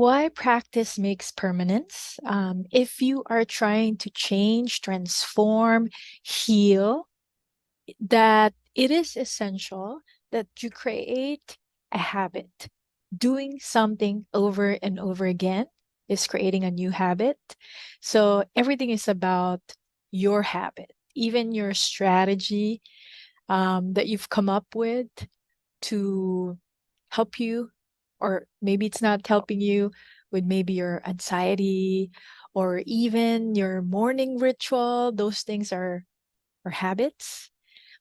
why practice makes permanence? If you are trying to change, transform, heal, that it is essential that you create a habit. Doing something over and over again is creating a new habit. So everything is about your habit, even your strategy that you've come up with to help you, or maybe it's not helping you with maybe your anxiety or even your morning ritual. Those things are habits.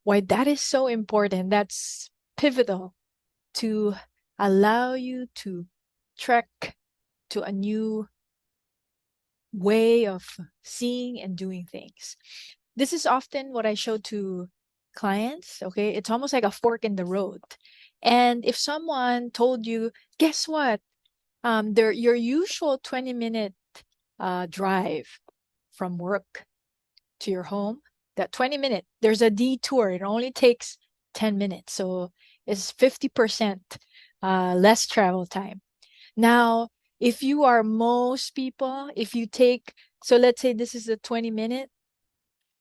Why that is so important, that's pivotal to allow you to trek to a new way of seeing and doing things. This is often what I show to clients. Okay, it's almost like a fork in the road. And if someone told you, guess what? Your usual 20-minute drive from work to your home, that 20-minute, there's a detour. It only takes 10 minutes. So it's 50% less travel time. Now, if you are most people, if you take, so let's say this is a 20-minute,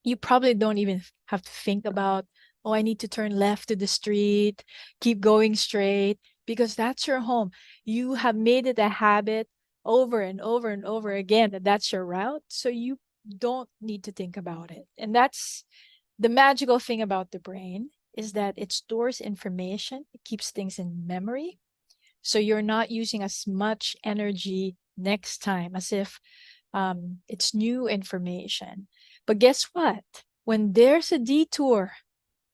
you probably don't even have to think about, oh, I need to turn left to the street, keep going straight, because that's your home. You have made it a habit over and over and over again that that's your route. So you don't need to think about it. And that's the magical thing about the brain, is that it stores information, it keeps things in memory. So you're not using as much energy next time as if it's new information. But guess what? When there's a detour,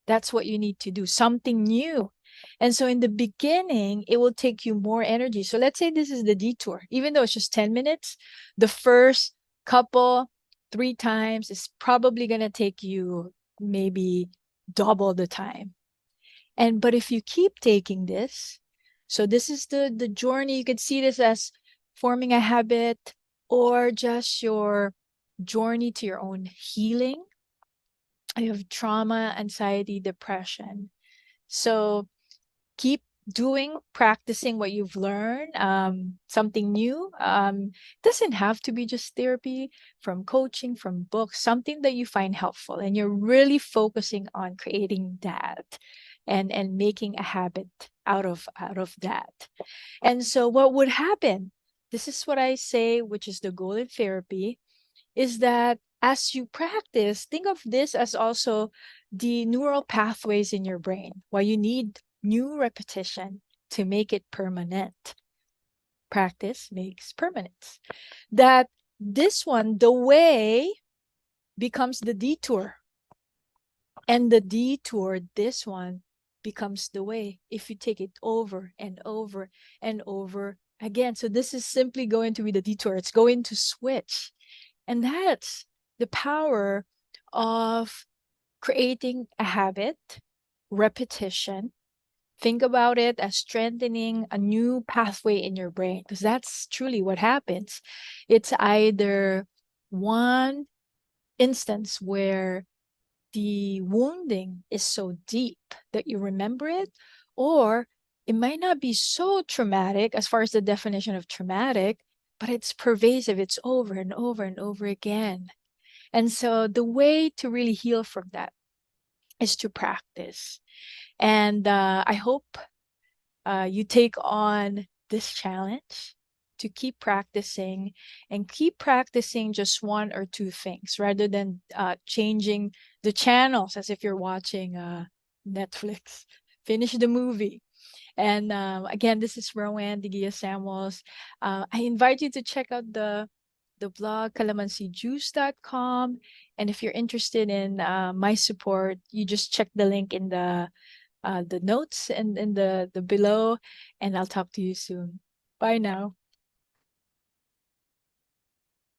that's what you need to do, something new. And so in the beginning, it will take you more energy. So let's say this is the detour. Even though it's just 10 minutes, the first couple, 3 times is probably going to take you maybe double the time. But if you keep taking this, so this is the journey. You could see this as forming a habit or just your journey to your own healing. You have trauma, anxiety, depression. So keep doing, practicing what you've learned, something new. Doesn't have to be just therapy, from coaching, from books, something that you find helpful, and you're really focusing on creating that and making a habit out of that. And so what would happen? This is what I say, which is the goal in therapy, is that as you practice, think of this as also the neural pathways in your brain, why you need new repetition to make it permanent. Practice makes permanence. That this one, the way, becomes the detour. And the detour, this one, becomes the way if you take it over and over and over again. So this is simply going to be the detour. It's going to switch. And that's the power of creating a habit, repetition. Think about it as strengthening a new pathway in your brain, because that's truly what happens. It's either one instance where the wounding is so deep that you remember it, or it might not be so traumatic as far as the definition of traumatic, but it's pervasive. It's over and over and over again. And so the way to really heal from that is to practice. And I hope you take on this challenge to keep practicing, and keep practicing just one or two things rather than changing the channels as if you're watching Netflix. Finish the movie. And again, this is Roanne Digia Samuels. I invite you to check out the blog calamansijuice.com. And if you're interested in my support, you just check the link in the notes and in the below, and I'll talk to you soon. Bye now.